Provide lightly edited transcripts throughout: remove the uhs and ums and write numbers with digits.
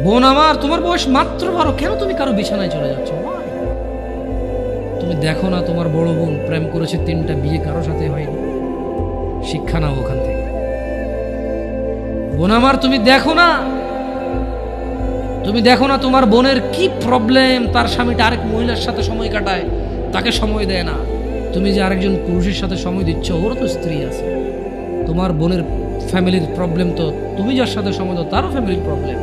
বোন আমার, তোমার বয়স মাত্র 12, কেন তুমি কারো বিছানায় চলে যাচ্ছ? Why? তুমি দেখো না তোমার বড় বোন প্রেম করেছে 3টা, বিয়ে কারো সাথে হয়নি। শিক্ষা নাও ওখান থেকে। বোন আমার, তুমি দেখো না তোমার বোনের কি প্রবলেম, তার স্বামীটা আরেক মহিলার সাথে সময় কাটায়, তাকে সময় দেয় না। তুমি যে আরেকজন পুরুষের সাথে সময় দিচ্ছ, ওরও তো স্ত্রী আছে। তোমার বোনের ফ্যামিলির প্রবলেম তো তুমি যার সাথে সময় দাও তারও ফ্যামিলির প্রবলেম।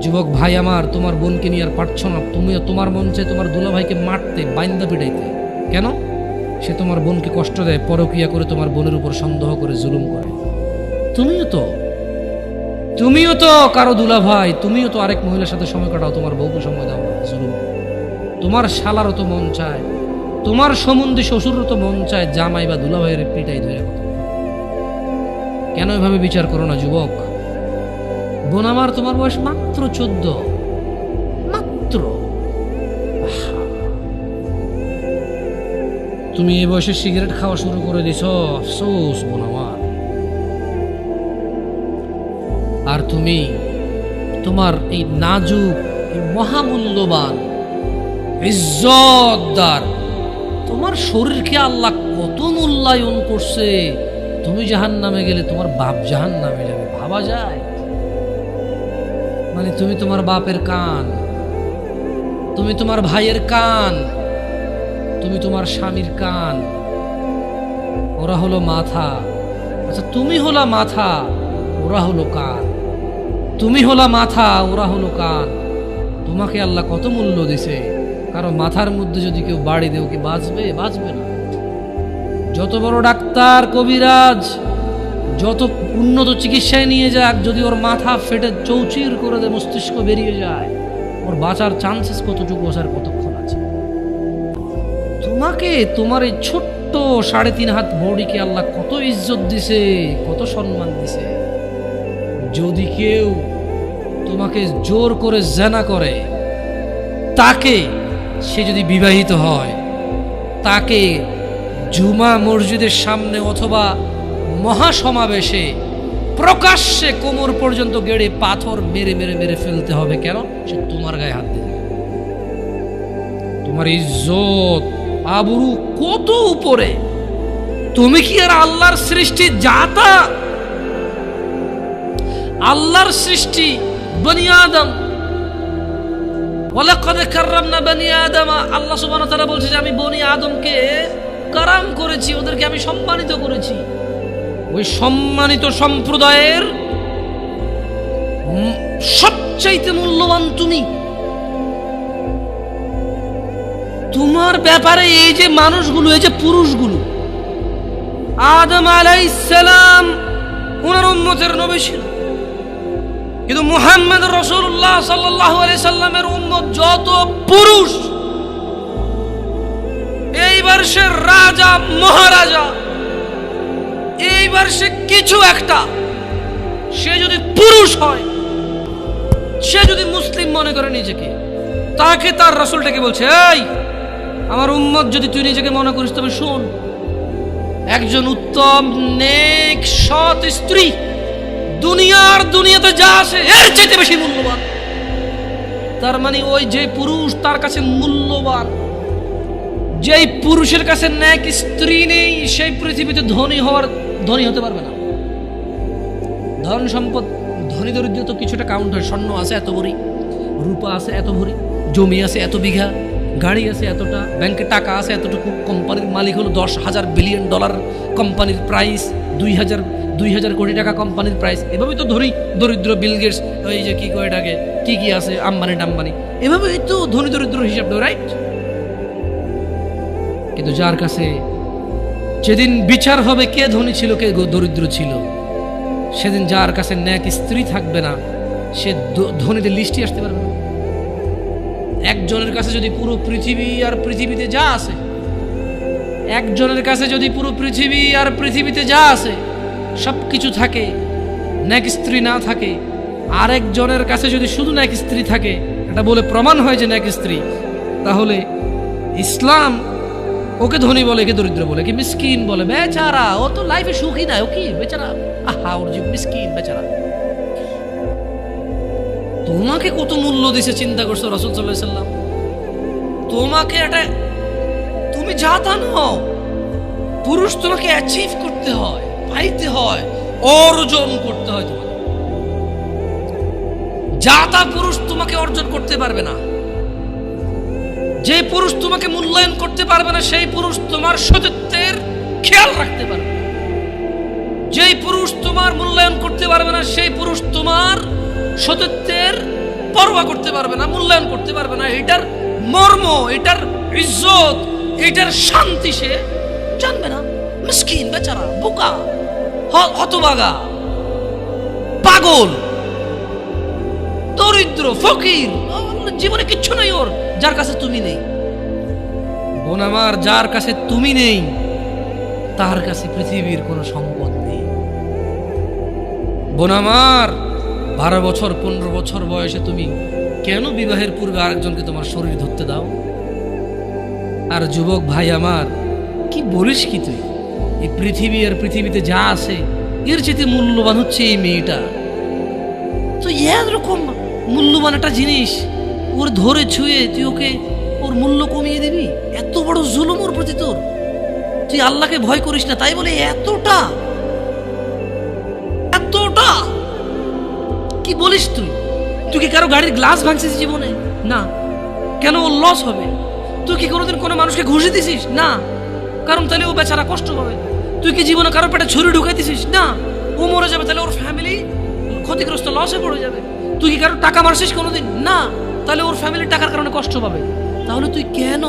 যুবক ভাই আমার, তোমার বোনকে নিয়ে আর পারছো না, তোমার মন চায় তোমার দুলাভাইকে মারতে, বাইন্দা পিটাইতে। কেন? সে তোমার বোনকে কষ্ট দেয়, পরকিয়া করে তোমার বোনের উপর সন্দেহ করে জুলুম করে। তুমিও তো কারো দুলাভাই, তুমিও তো আরেক মহিলার সাথে সময় কাটাও, তোমার বউকে সময় দাও না, জুলুম। তোমার শালারও তো মন চায়, তোমার সম্বন্ধে শ্বশুরও তো মন চায় জামাই বা দুলাভাইয়ের পিটাই ধরে কথা। কেন এভাবে বিচার করো না যুবক? বোন আমার, তোমার বয়স মাত্র 14, মাত্র। তুমি এই বয়সে সিগারেট খাওয়া শুরু করে দিছ, আফসোস বোন আমার। আর তুমি তোমার এই নাজুক, এই মহামূল্যবান, ইজ্জতদার তোমার শরীরকে আল্লাহ কত মূল্যায়ন করছে। তুমি জাহান্নামে গেলে তোমার বাপ জাহান্নামে যাবে, ভাবা যায়? মানে তুমি তোমার বাপের কান, তুমি তোমার ভাইয়ের কান, তুমি তোমার স্বামীর কান, ওরা হলো মাথা। আচ্ছা, তুমি হলা মাথা, ওরা হলো কান। তুমি হলা মাথা, ওরা হলো কান। তোমাকে আল্লাহ কত মূল্য দিছে। কারণ মাথার মধ্যে যদি কেউ বাড়ি দেও, কি বাঁচবে? বাঁচবে না। যত বড় ডাক্তার, কবিরাজ, যত উন্নত চিকিৎসায় নিয়ে যাক, যদি ওর মাথা ফেটে চৌচির করে দেয়, মস্তিষ্ক বেরিয়ে যায়, ওর বাঁচার চান্সেস কতটুকু আছে আর কতক্ষণ আছে? তোমাকে, তোমার এই ছোট্ট 3.5 হাত বডিকে আল্লাহ কত ইজ্জত দিছে, কত সম্মান দিছে। যদি কেউ তোমাকে জোর করে জেনা করে, তাকে, সে যদি বিবাহিত হয়, তাকে জুমা মসজিদের সামনে অথবা মহাসমাবেশে প্রকাশ্যে কোমর পর্যন্ত গেড়ে পাথর মেরে মেরে মেরে ফেলতে হবে। কেন? সে তোমার গায়ে হাত দিবে। তোমার ইজ্জত আবরু কত উপরে। তুমি কি আর আল্লাহর সৃষ্টি জাতা? আল্লাহর সৃষ্টি বনি আদম, ওয়ালাকাদ কাররামনা বনি আদম। আল্লাহ সুবহানাহু ওয়া তাআলা বলছে যে আমি বনি আদমকে কারাম করেছি, ওদেরকে আমি সম্মানিত করেছি। ওই সম্মানিত সম্প্রদায়ের সবচাইতে মূল্যবান তুমি। তোমার ব্যাপারে এই যে মানুষগুলো, এই যে পুরুষগুলো, আদম আলাইহিস সালাম ওনার উম্মতের নবী ছিল, কিন্তু মুহাম্মদ রাসূলুল্লাহ সাল্লাল্লাহু আলাইহি সাল্লামের উম্মত যত পুরুষ, এইবার সে রাজা মহারাজা, এইবার সে কিছু একটা, সে যদি পুরুষ হয়, সে যদি মুসলিম মনে করে নিজেকে, তাকে তার রাসূলটাকে বলছে, এই আমার উম্মত যদি তুই নিজেকে মনে করিস, তবে শোন, একজন উত্তম নেক সৎ স্ত্রী দুনিয়াতে যা আছে এর চাইতে বেশি মূল্যবান। তার মানে ওই যে পুরুষ তার কাছে মূল্যবান, যেই পুরুষের কাছে নেক স্ত্রী নেই, সেই পৃথিবীতে ধনী হতে পারবে না। ধন সম্পদ, ধনী দরিদ্র তো কিছুটা কাউন্ট হয়। স্বর্ণ আছে এত ভরি, রূপা আছে এত ভরি, জমি আছে এত বিঘা, গাড়ি আছে এতটা, ব্যাংকে টাকা আছে এতটুকু, কোম্পানির মালিক হলো $10,000 বিলিয়ন কোম্পানির প্রাইস, 2,000 কোটি টাকা কোম্পানির প্রাইস। এভাবেই তো ধনী দরিদ্র, বিল গেটস, ওই যে কি কয় এটাকে, কি আছে, আম্বানি, এভাবেই তো ধনী দরিদ্র হিসাব দেয়, রাইট? কিন্তু যার কাছে যেদিন বিচার হবে কে ধনী ছিল কে দরিদ্র ছিল, সেদিন যার কাছে নেক স্ত্রী থাকবে না, সে ধনীদের লিস্টে আসতে পারবে না। একজনের কাছে যদি পুরো পৃথিবী আর পৃথিবীতে যা আছে, একজনের কাছে যদি পুরো পৃথিবী আর পৃথিবীতে যা আছে সব কিছু থাকে, নেক স্ত্রী না থাকে, আরেকজনের কাছে যদি শুধু নেক স্ত্রী থাকে, এটা বলে প্রমাণ হয় যে নেক স্ত্রী, তাহলে ইসলাম ওকে ধনী বলে, একে দরিদ্র বলে, কি মিসকিন বলে? বেচারা, ও তো লাইফে সুখী না, ও কি বেচারা, আহা ওর জীবন মিসকিন বেচারা। তোমাকে কত মূল্য দিছে চিন্তা করছো রাসূল সাল্লাল্লাহু আলাইহি সাল্লাম। তোমাকে এটা তুমি যা তা নও, পুরুষ তোমাকে অ্যাচিভ করতে হয়, পাইতে হয়, অর্জন করতে হয়। তোমাকে যা তা পুরুষ তোমাকে অর্জন করতে পারবে না। যে পুরুষ তোমাকে মূল্যায়ন করতে পারবে না সেই পুরুষ তোমার সতীত্বের খেয়াল রাখতে পারবে না। যেই পুরুষ তোমার মূল্যায়ন করতে পারবে না সেই পুরুষ তোমার সতীত্বের পরোয়া করতে পারবে না, মূল্যায়ন করতে পারবে না। এটার মর্ম, এটার ইজ্জত, এটার শান্তি সে জানবে না। মিসকিন, বেচারা, বোকা, হতভাগা, পাগল, দরিদ্র, ফকির, জীবনে কিচ্ছু নাই ওর, যার কাছে তুমি নেই। বোন আমার, যার কাছে তুমি নেই তার কাছে পৃথিবীর কোনো সম্পদ নেই। বোন আমার, 12 বছর 15 বছর বয়সে তুমি কেন বিবাহের পূর্বে আরেকজনকে তোমার শরীর ধরতে দাও? আর যুবক ভাই আমার, কি বলিস কি তুই? এই পৃথিবী আর পৃথিবীতে যা আছে এর চেয়ে মূল্যবান হচ্ছে এই মেয়েটা। তো এরকম মূল্যবান একটা জিনিস ওর ধরে ছুঁয়ে তুই ওকে ওর মূল্য কমিয়ে দিবি? এত বড় জুলুম ওর প্রতি তোর। তুই আল্লাহকে ভয় করিস না তাই বলে এতটা এতটা কি বলিস তুই? তুই কি কারো গাড়ির গ্লাস ভাঙছিস জীবনে? না। কেন? ওর লস হবে। তুই কি কোনোদিন কোনো মানুষকে ঘুষি দিছিস? না। কারণ তাহলে ও বেচারা কষ্ট পাবে। তুই কি জীবনে কারো পেটে ছুরি ঢুকাইতেছিস? না। ও মরে যাবে, তাহলে ওর ফ্যামিলি ক্ষতিগ্রস্ত, লসে পড়ে যাবে। তুই কি কারো টাকা মারছিস কোনোদিন? না। তাহলে ওর ফ্যামিলি টাকার কারণে কষ্ট পাবে। তাহলে তুই কেন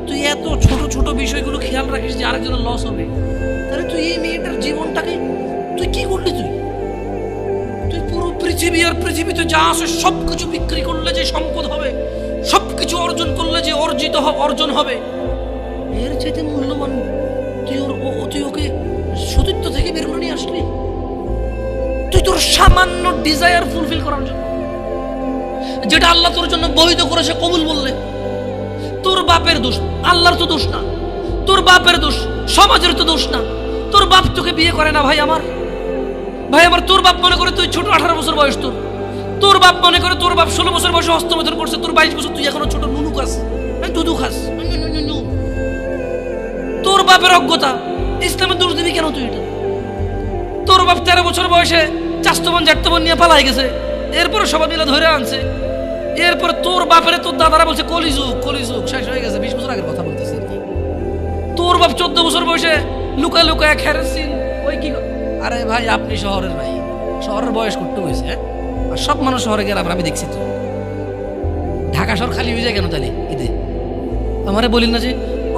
তুই এত ছোট ছোট বিষয়গুলো খেয়াল রাখিস যে আরেকজনের লস হবে? তাহলে তুই এই মেয়েটার জীবনটাকে তুই কি করলি? তুই পুরো পৃথিবী আর পৃথিবীতে যা আছে সবকিছু বিক্রি করলে যে সম্পদ হবে, সবকিছু অর্জন করলে যে অর্জন হবে, এর চাইতে মূল্যবান তুই ওকে সতীত্ব থেকে বের করে নিয়ে আসলি। তুই তোর সামান্য ডিজায়ার ফুলফিল করার জন্য, যেটা আল্লাহ তোর জন্য বৈধ করেছে, কবুল বললে তোর বাপের দোষ, আল্লাহর তো দোষ না। তোর বাপের দোষ, সমাজের তো দোষ না। তোর বাপ তোকে বিয়ে করে না ভাই আমার। তোর বাপ মনে করে তুই ছোট, 18 বছর বয়স তোর বাপ মনে করে তোর বাপ 16 বছর বয়সে হস্তমৈথুন করছে, তোর 22 বছর, তুই এখনো ছোট, নুনু খাস, দুধু খাস। তোর বাপের অজ্ঞতা, ইসলামের দোষ দিবি কেন তুই? এটা তোর বাপ 13 বছর বয়সে চাস্তবন জাটতবন নিয়ে পালাই গেছে, এরপরে সবাই মিলে ধরে আনছে। এরপরে তোর বাপের তোর দাদারা বলছে কলিযুগ, কলিযুগ শেষ হয়ে গেছে। 20 বছর আগের কথা বলতেছে। তোর বাপ 14 বছর বয়সে লুকায় লুকায় খেরেছিন ওই কি। আরে ভাই, আপনি শহরের ভাই, শহরের বয়স করতে হয়েছে। আর সব মানুষ শহরে গেলাম, আমি দেখছি তো ঢাকা শহর খালি হয়ে যায় কেন? তাহলে ঈদে আমারে বলেন না যে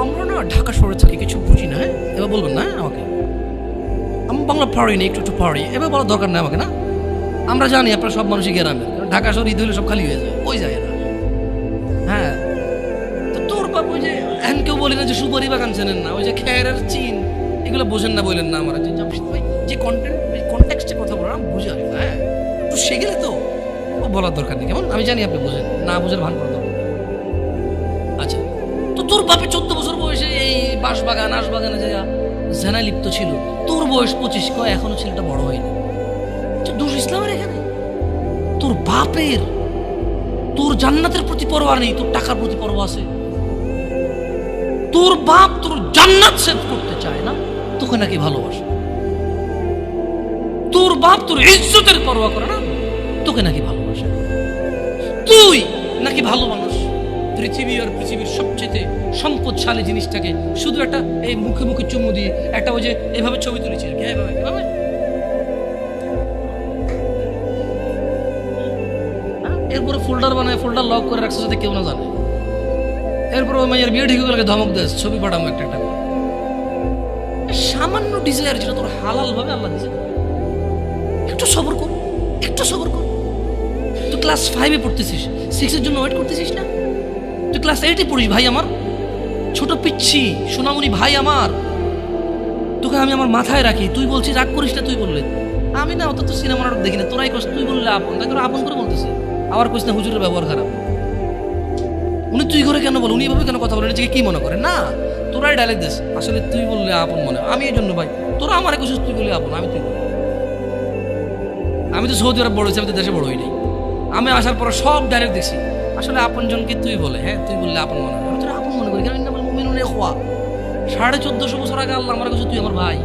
আমরা না ঢাকা শহরে থাকি, কিছু বুঝি না। হ্যাঁ, এবার বলবেন না আমাকে, আমি বাংলা পারি না, একটু পারি, এবার বলার দরকার নেই আমাকে। না, আমরা জানি আপনারা সব মানুষই গ্রামের, ঢাকা শহর ঈদ হলে সব খালি হয়ে যায়, ওই যায় না। হ্যাঁ, তো তোর বাপ ওই যে এখন কেউ বলি না যে সুপারি বাগান চেনেন না, ওই যে খেরের চিন, এগুলো বোঝেন না, বললেন না আমার যে কন্টেক্সটে কথা বলার বুঝে আসবে। হ্যাঁ, তো সেগুলো তো বলার দরকার নেই, কেমন? আমি জানি আপনি বোঝেন না, বুঝের ভান করার দরকার। আচ্ছা, তো তোর বাপে 14 বছর বয়সে এই বাঁশবাগান আশবাগানে যা জেনায় লিপ্ত ছিল, তোর বয়স 25, এখনো ছেলেটা বড় হয়নি। দোষ ইসলামের এখানে? তোর বাপের, তোর জান্নাতের প্রতি পরোয়া নেই, তোর টাকার প্রতি পরোয়া আছে। তোর বাপ তোর জান্নাত সেভ করতে চায় না, তোকে নাকি ভালোবাসে। তোর বাপ তোর ইজ্জতের পরোয়া করে না, তোকে নাকি ভালোবাসে। তুই নাকি ভালো মানুষ। পৃথিবী আর পৃথিবীর সবচেয়ে সম্পদশালী জিনিসটাকে শুধু একটা এই মুখে মুখে চুমু দিয়ে একটা ওই যে এভাবে ছবি তুলেছি, এরপরে ফোল্ডার বানায়, ফোল্ডার লক করে রাখছে যাতে কেউ না জানে। এরপর ওই মাইয়ের বিয়ে ঠিক হয়ে ধমক দেয়, ছবি পাঠাবো একটা একটা। সামান্য ডিজায়ার যেটা তোর হালাল ভাবে আল্লাহ দিয়েছে, একটু সবর কর, একটু সবর কর। তুই ক্লাস 5-এ পড়তেছিস, 6-এর জন্য ওয়েট করতেছিস না? তুই ক্লাস 8-এ পড়িস ভাই আমার, ছোট পিচ্ছি সোনামণি ভাই আমার। তোকে আমি আমার মাথায় রাখি, তুই বলছিস রাগ করিস না। তুই বললে আমি না, অত তো সিনেমা নাটক দেখি না, তোরাই কষ্ট। তুই বললে আপন, তাই তোরা আপন করে বলতেছে। আবার কইস না হুজুরের ব্যবহার খারাপ। উনি তুই করে কেন বল, উনি এভাবে কেন কথা বলেন, নিজেকে কি মনে করে? না, তোরাই ডায়লগ দিস। আসলে তুই বললে আপন মনে, আমি এই জন্য ভাই তোরা আমার কইছিস তুই বললে আপন, আমি তুই। আমি তো সৌদি আরব বড় হয়েছি, আমি তো দেশে বড় হই নাই। আমি আসার পর সব ডাইরেক্ট দেখছি আসলে আপনজনকে তুই বলে, হ্যাঁ তুই বললে আপন মনে হয়, আমি তোর আপন মনে করি, কারণ মুমিনুনে খোয়া 1450 বছর আগে আল্লাহ আমার কাছে তুই আমার ভাই,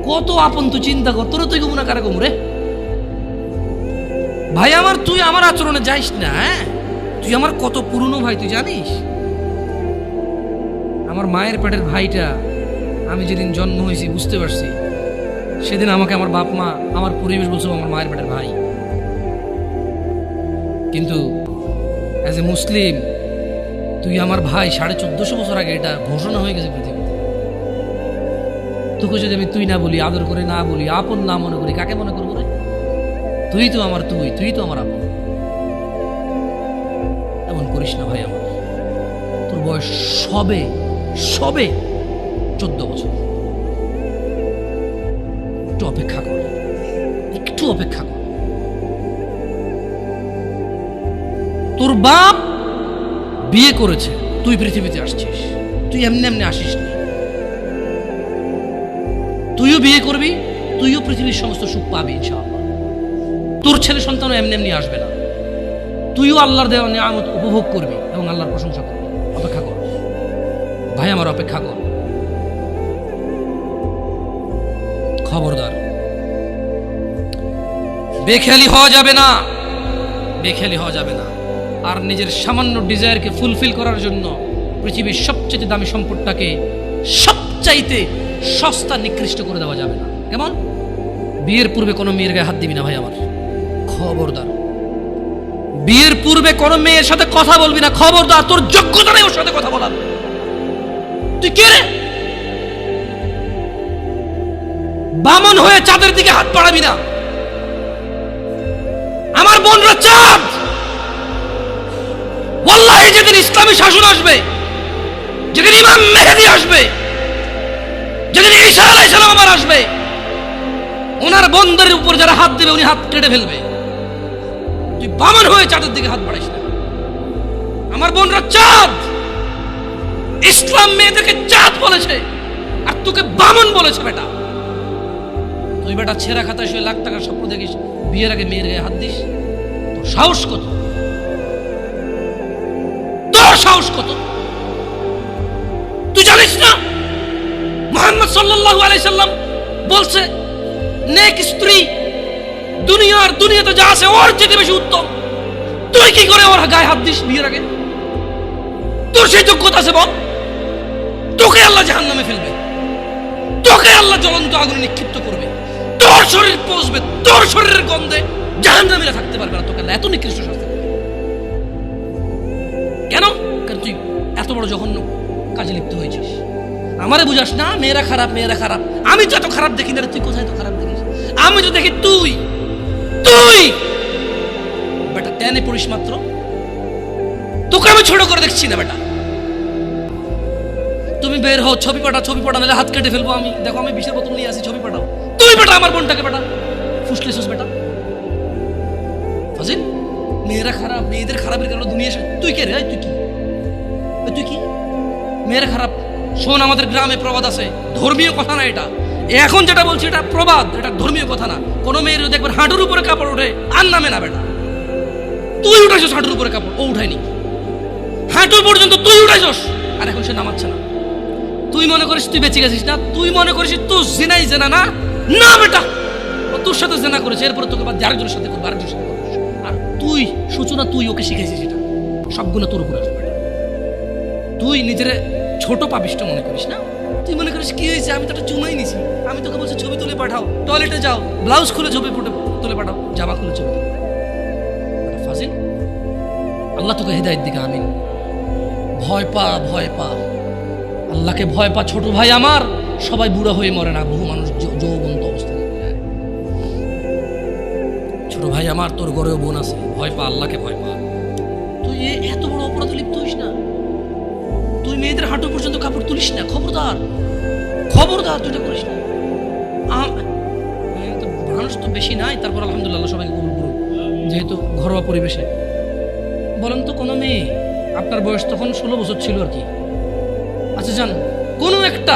কত আপন তুই চিন্তা কর, তোর তুই গুমনা কারে গুমরে ভাই আমার, তুই আমার আচরণে যাইস না, হ্যাঁ তুই আমার কত পুরনো ভাই তুই জানিস। আমার মায়ের পেটের ভাইটা আমি যেদিন জন্ম হয়েছি বুঝতে পারছি, সেদিন আমাকে আমার বাপ মা আমার পরিবেশ বলছে আমার মায়ের পেটের ভাই, কিন্তু অ্যাজ এ মুসলিম তুই আমার ভাই 1450 বছর আগে এটা ঘোষণা হয়ে গেছে পৃথিবীতে। তোকে যদি আমি তুই না বলি, আদর করে না বলি, আপন না মনে করি, কাকে মনে করবো রে? তুই তো আমার তুই তো আমার আপন। এমন করিস না ভাই আমার, তোর বয়স সবে 14 বছর, একটু অপেক্ষা কর, একটু অপেক্ষা কর। তোর বাপ বিয়ে করেছে, তুই পৃথিবীতে আসছিস, তুই এমনি এমনি আসিস না, তুইও বিয়ে করবি, তুইও পৃথিবীর সমস্ত সুখ পাবি ইনশাআল্লাহ। তোর ছেলে সন্তানও এমনি এমনি আসবে না, তুইও আল্লাহর দেওয়া নিয়ামত উপভোগ করবি এবং আল্লাহর প্রশংসা করবি। অপেক্ষা কর ভাই আমার, অপেক্ষা কর। খবরদার বেখেয়ালি হওয়া যাবে না, বেখেয়ালি হওয়া যাবে না। আর নিজের সামান্য ডিজায়ারকে ফুলফিল করার জন্য পৃথিবীর সবচেয়ে দামি সম্পদটাকে সবচাইতে সস্তা নিকৃষ্ট করে দেওয়া যাবে না। কেমন? বিয়ের পূর্বে কোনো মেয়ের গায়ে হাত দিবি না ভাই আমার, খবরদার। বিয়ের পূর্বে কোনো মেয়ের সাথে কথা বলবি না, খবরদার। তোর যোগ্যতা নেই ওর সাথে কথা বলার। তুই কে রে? বামন হয়ে চাঁদের দিকে হাত বাড়াবি না। আমার বোনরা চাঁদ, ওয়াল্লাহি যেদিন ইসলামী শাসন আসবে, যেদিন ইমাম মেহেদী আসবে, যেদিন ঈসা আলাইহিস সালাম আবার আসবে, ওনার বন্ধের উপর যারা হাত দেবে উনি হাত কেটে ফেলবে। তুই বামন হয়ে চাঁদের দিকে হাত বাড়াইস না। আমার বোনরা চাঁদ, ইসলাম মেয়েদেরকে চাঁদ বলেছে আর তোকে বামন বলেছে। বেটা তুই বেটা ছেঁড়া খাতায় শুয়ে লাখ টাকার স্বপ্ন দেখিস, বিয়ের আগে মেয়ের গায়ে হাত দিস? তোর সাহস কত? তোর সাহস কত? তুই জানিস না মুহাম্মদ সাল্লাল্লাহু আলাইহি সাল্লাম বলছে নেক স্ত্রী দুনিয়াতে যা আছে ওর চেয়ে বেশি উত্তম। তুই কি করে ওর গায়ে হাত দিস বিয়ের আগে? তোর সেই যোগ্যতা আছে বল? তোকে আল্লাহ জাহান্নামে ফেলবে, তোকে আল্লাহ জ্বলন্ত আগুনে নিক্ষিপ্ত করবে, তোর শরীর পচবে, তোর শরীরের গন্ধে জাহান্নামীরা থাকতে পারবে না। তোকে আল্লাহ এত নিকৃষ্ট শাস্তি দেবে কেন? কারণ তুই এত বড় জঘন্য কাজে লিপ্ত হয়েছিস। আমারে বুঝাস না মেয়েরা খারাপ, মেয়েরা খারাপ। আমি তো এত খারাপ দেখি না, তুই কোথায় তো খারাপ দেখিস? আমি তো দেখি তুই বেটা টেনে পড়িস মাত্র। তোকে আমি ছোট করে দেখছি না বেটা। তুমি বের হও, ছবি পাঠা নাহলে হাত কেটে ফেলবো আমি। দেখো আমি বিষের বোতল নিয়ে আসি, ছবি পাঠাও। তুই বেটা আমার বোনটাকে বেটা ফুসলেছিস বেটা। ফাজিল, মেয়েরা খারাপ, মেয়েদের খারাপের কারণে দুনিয়া। তুই কে রে? তুই কি মেয়েরা খারাপ? শোন, আমাদের গ্রামে প্রবাদ আছে, ধর্মীয় কথা না এটা। এখন যেটা বলছি এটা প্রবাদ, এটা ধর্মীয় কথা না। কোনো মেয়ের যদি একবার হাঁটুর উপরে কাপড় ওঠে আর নামে না বেটা। তুই উঠাইছস হাঁটুর উপরে কাপড়, ও উঠায়নি। হাঁটু পর্যন্ত তুই উঠাইছস আর এখন সে নামাচ্ছে না। তুই মনে করিস তুই বেঁচে গেছিস না? তুই মনে করিস তোর জিনাই জেনা না? না বেটা, ও তোর সাথে জেনা করেছে, এরপরে তোকে বাদ আরেকজনের সাথে করবে, আরেকজনের সাথে করবে। আর তুই সূচনা, তুই ওকে শিখেছিস, এটা সবগুলো তোর উপরে আসবে। তুই নিজের ছোট পাপিষ্ট মনে করিস না? তুই মনে করিস কি হয়েছে, আমি তো একটা চুমাই নিছি, আমি তোকে বলছি ছবি তুলে পাঠাও, টয়লেটে যাও, ব্লাউজ খুলে ছবি তুলে পাঠাও, জামা খুলে ছবি তুলে ফাজিল। আল্লাহ তোকে হেদায়েত দিকে। আমিন। ভয় পা, আল্লাহকে ভয় পা ছোট ভাই আমার। সবাই বুড়া হয়ে মরে না, বহু মানুষ যৌবন্ত অবস্থায় যায়। ছোট ভাই আমার, তোর ঘরেও বোন আছে, ভয় পা, আল্লাহকে ভয় পা। তুই এত বড় অপরাধে লিপ্ত হইস না। তুই মেয়েদের হাঁটু পর্যন্ত কাপড় তুলিস না, খবরদার, তুই এটা করিস না। মানুষ তো বেশি নাই, তারপর আলহামদুলিল্লাহ সবাইকে কবুল করুন, যেহেতু ঘরোয়া পরিবেশে। বলেন তো কোনো মেয়ে, আপনার বয়স তখন 16 বছর ছিল আর কি, আচ্ছা জান, কোনো একটা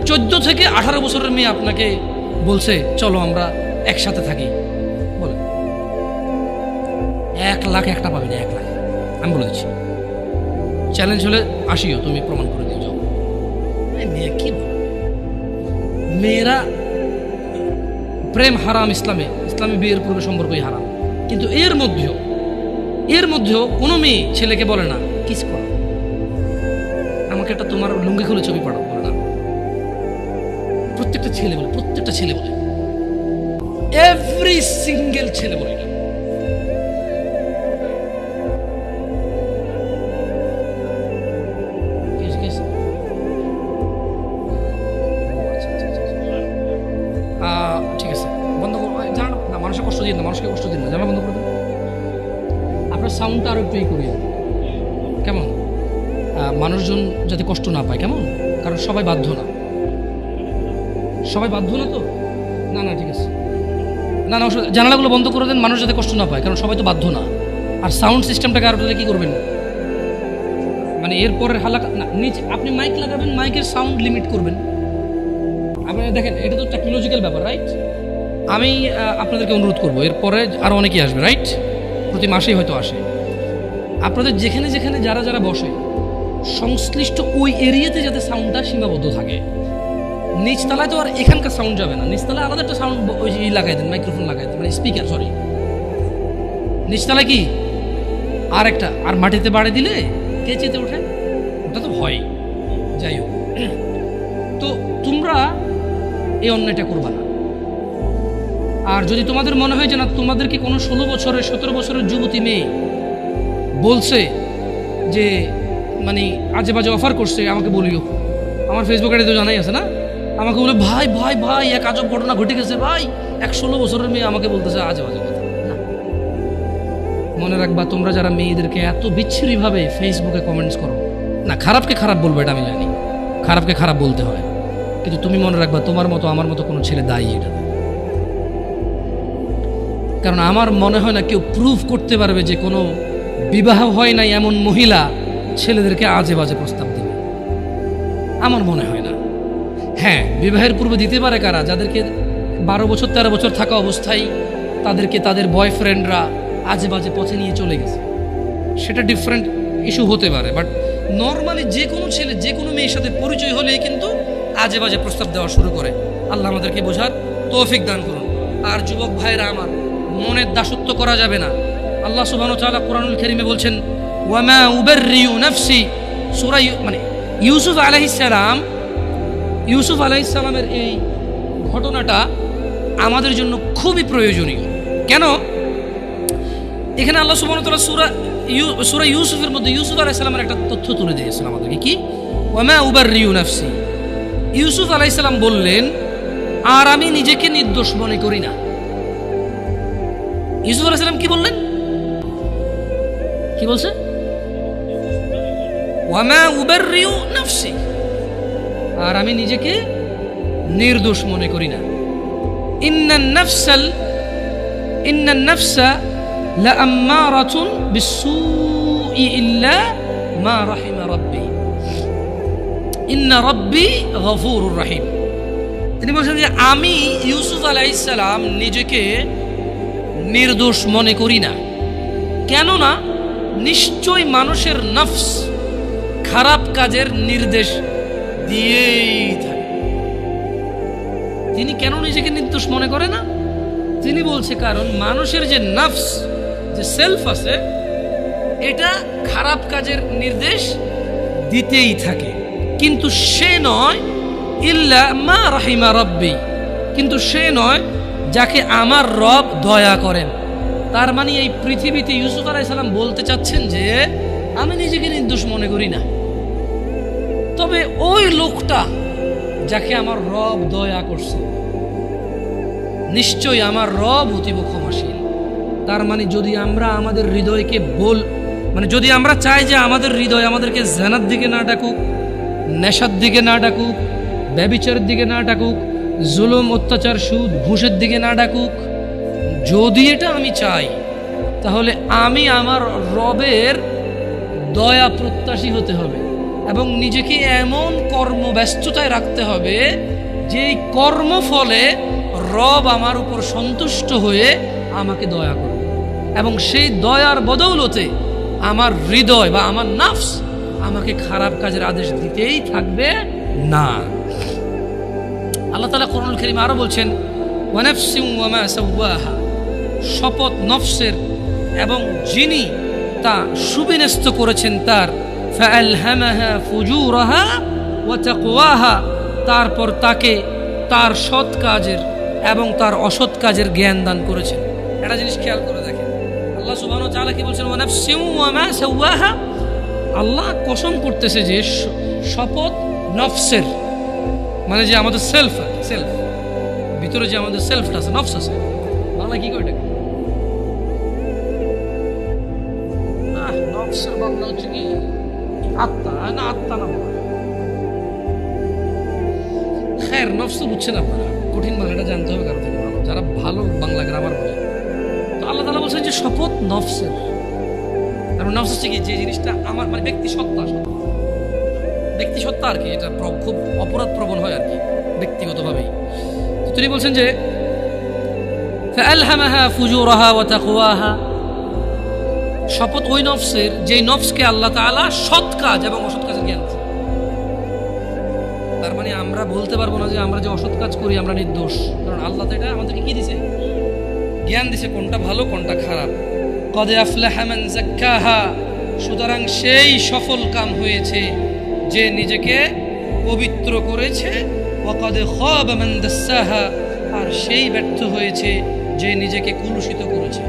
14 থেকে 18 বছরের মেয়ে আপনাকে বলছে চলো আমরা একসাথে থাকি, বলেন 1,00,000 একটা পাবি না, 1,00,000 আমি বলে দিচ্ছি। চ্যালেঞ্জ হলে আসিও, তুমি প্রমাণ করে দিয়ে যাও। মেয়ে কি বল, মেয়েরা প্রেম হারাম ইসলামে, ইসলামী বিয়ের পূর্বে সম্পর্কই হারাম। কিন্তু এর মধ্যেও কোনো মেয়ে ছেলেকে বলে না কিস করো, আমাকে একটা তোমার লুঙ্গি খুলে ছবি পাঠাও, বলে না। প্রত্যেকটা ছেলে বলে, এভরি সিঙ্গেল ছেলে বলে না। ঠিক আছে, বন্ধ করবো, জানা না, মানুষকে কষ্ট দিন না, জানা বন্ধ করে দিন। আপনার সাউন্ডটা আরো একটু করি, কেমন? মানুষজন যাতে কষ্ট না পায়, কেমন? কারণ সবাই বাধ্য না তো। না ঠিক আছে, না জানালাগুলো বন্ধ করে দেন, মানুষ যাতে কষ্ট না পায়, কারণ সবাই তো বাধ্য না। আর সাউন্ড সিস্টেমটাকে আরো কি করবেন, মানে এরপরের হালাকা না, নিচে আপনি মাইক লাগাবেন, মাইকের সাউন্ড লিমিট করবেন। আপনি দেখেন, এটা তো টেকনোলজিক্যাল ব্যাপার, রাইট? আমি আপনাদেরকে অনুরোধ করবো, এরপরে আরও অনেকেই আসবে, রাইট? প্রতি মাসেই হয়তো আসে। আপনাদের যেখানে যারা বসে, সংশ্লিষ্ট ওই এরিয়াতে যাতে সাউন্ডটা সীমাবদ্ধ থাকে। নিচতলায় তো আর এখানকার সাউন্ড যাবে না, নিচতলায় আলাদা একটা সাউন্ড ওই লাগাই দেন, মাইক্রোফোন লাগাই দেন, মানে স্পিকার, সরি। নিচতলায় কি আর একটা, আর মাটিতে বাড়ি দিলে কে চেতে ওঠে, ওটা তো হয়। যাই হোক, তো তোমরা এই অন্যায়টা করবা না। আর যদি তোমাদের মনে হয় যে না, তোমাদেরকে কোনো 16 বছরের 17 বছরের যুবতী মেয়ে বলছে যে মানে আজে বাজে অফার করছে, আমাকে বলিও। আমার ফেসবুকে তো জানাই আছে না, আমাকে বলে ভাই ভাই ভাই এক আজব ঘটনা ঘটে গেছে ভাই, 16 বছরের মেয়ে আমাকে বলতেছে আজে বাজে কথা। না, মনে রাখবা, তোমরা যারা মেয়েদেরকে এত বিচ্ছিরিভাবে ফেসবুকে কমেন্টস করো না, খারাপকে খারাপ বলবো এটা আমি জানি, খারাপকে খারাপ বলতে হয়, কিন্তু তুমি মনে রাখবা, তোমার মতো আমার মতো কোনো ছেলে দায়ী এটা। কারণ আমার মনে হয় না কেউ প্রুফ করতে পারবে যে কোনো বিবাহ হয় নাই এমন মহিলা ছেলেদেরকে আজে বাজে প্রস্তাব দেবে, আমার মনে হয় না। হ্যাঁ, বিবাহের পূর্বে দিতে পারে কারা, যাদেরকে 12 বছর 13 বছর থাকা অবস্থায় তাদেরকে তাদের বয়ফ্রেন্ডরা আজে বাজে পথে নিয়ে চলে গেছে, সেটা ডিফারেন্ট ইস্যু হতে পারে। বাট নর্মালি যে কোনো ছেলে যে কোনো মেয়ের সাথে পরিচয় হলেই কিন্তু আজে বাজে প্রস্তাব দেওয়া শুরু করে। আল্লাহ আমাদেরকে বোঝার তৌফিক দান করুন। আর যুবক ভাইরা আমার, মনের দাসত্ব করা যাবে না। আল্লাহ সুবহানাহু ওয়া তাআলা কুরআনুল কারীমে বলছেন, ওয়ামা উবাররিউ নাফসি, সূরা মানে ইউসুফ আলাইহিস সালামের এই ঘটনাটা আমাদের জন্য খুবই প্রয়োজনীয়। কেন? এখানে আল্লাহ সুবহানাহু ওয়া তাআলা সূরা ইউসুফের মধ্যে ইউসুফ আলাইহিস সালামের একটা তথ্য তুলে দিয়েছেন আমাদেরকে। কি? ওয়ামা উবাররিউ নাফসি, ইউসুফ আলাইহিস সালাম বললেন, আর আমি নিজেকে নির্দোষ মনে করি না। ইউসুফ আলাইহিস সালাম কি বললেন? কি বলছে? ওয়ামা উবাররিউ নাফসি, আর আমি নিজেকে নির্দোষ মনে করি না। ইন্নান নাফসা লাআম্মারাতুন বিসসুই ইল্লা মা রাহিমা রাব্বি ইন্না রাব্বি গফুরুর রহিম। তিনি বলছেন যে আমি ইউসুফ আলাইহিস সালাম নিজেকে নির্দোষ মনে করি না। কেননা নিশ্চয় মানুষের নফস খারাপ কাজের নির্দেশ দিয়েই থাকে। তিনি কেন নিজেকে নির্দোষ মনে করে না? তিনি বলছে কারণ মানুষের যে নফস, যে সেলফ আছে, এটা খারাপ কাজের নির্দেশ দিতেই থাকে। কিন্তু সে নয় ইল্লা মা রাহিমা রাব্বি, কিন্তু সে নয় যাকে আমার রব দয়া করেন। তার মানে এই পৃথিবীতে ইউসুফ আলাইহিস সালাম বলতে চাচ্ছেন যে আমি নিজেকে নির্দোষ মনে করি না, তবে ওই লোকটা যাকে আমার রব দয়া করছে, নিশ্চয়ই আমার রব অতীব ক্ষমাশীল। তার মানে যদি আমরা আমাদের হৃদয়কে যদি আমরা চাই যে আমাদের হৃদয় আমাদেরকে জানার দিকে না ডাকুক, নেশার দিকে না ডাকুক, ব্যভিচারের দিকে না ডাকুক, জুলুম অত্যাচার সুদ ঘুষের দিকে না ডাকুক, যদি এটা আমি চাই, তাহলে আমি আমার রবের দয়া প্রত্যাশী হতে হবে এবং নিজেকে এমন কর্মব্যস্ততায় রাখতে হবে যে কর্মফলে রব আমার উপর সন্তুষ্ট হয়ে আমাকে দয়া করবে। এবং সেই দয়ার বদৌলতে আমার হৃদয় বা আমার নাফস আমাকে খারাপ কাজের আদেশ দিতেই থাকবে না। আল্লাহ তাআলা কোরআনুল কারীমে আরো বলছেন, ওয়া নাফসিন ওয়া মা সাওয়াহা, শপথ নফসের এবং যিনি তা সুবিন্যস্ত করেছেন তার, ফাআলহামাহা ফুজুরাহা ওয়া তাকওয়াহা, তারপর তাকে তার সৎ কাজের এবং তার অসৎ কাজের জ্ঞান দান করেছেন। একটা জিনিস খেয়াল করে দেখেন, আল্লাহ সুবহানাহু ওয়া তাআলা কি বলছেন, ওয়া নাফসিন ওয়া মা সাওয়াহা। আল্লাহ কসম করতেছে যে শপথ নফসের, মানে যে আমাদের সেলফ ভিতরে যে আমাদের সেলফটা আছে, নফস আছে, বাংলা কি কয় এটাকে? নফসের বাংলা হচ্ছে কি আত্মা, না আত্মা না, খের নফস তো বুঝছেন আপনারা, কঠিন বাংলাটা জানতে হবে কারো থেকে ভালো, যারা ভালো বাংলা গ্রামার বোঝে। তো আল্লাহ তাআলা বলছেন যে শপথ নফসের, তার নফস হচ্ছে কি যে জিনিসটা আমার মানে ব্যক্তি সত্তা আর কি, এটা খুব অপরাধ প্রবণ হয় আর কি ব্যক্তিগতভাবেই। তো তিনি বলছেন যে ফাআলহামাহা ফুজুরাহা ওয়া তাকওয়াহা, শপথ ওই নফসের যে নফসকে আল্লাহ তাআলা সৎ কাজ এবং অসৎ কাজের জ্ঞান দিয়েছেন। তার মানে আমরা বলতে পারবো না যে আমরা যে অসৎ কাজ করি আমরা নির্দোষ, কারণ আল্লাহ তো এটা আমাদেরকে কি দিয়েছে, জ্ঞান দিয়েছে কোনটা ভালো কোনটা খারাপ। কদ আফলাহা মান যাক্কাহা, সুতরাং সেই সফল কাম হয়েছে যে নিজেকে পবিত্র করেছে, ওয়া কদ খাবা মান দাসসাহা, আর সেই ব্যর্থ হয়েছে যে নিজেকে কলুষিত করেছে।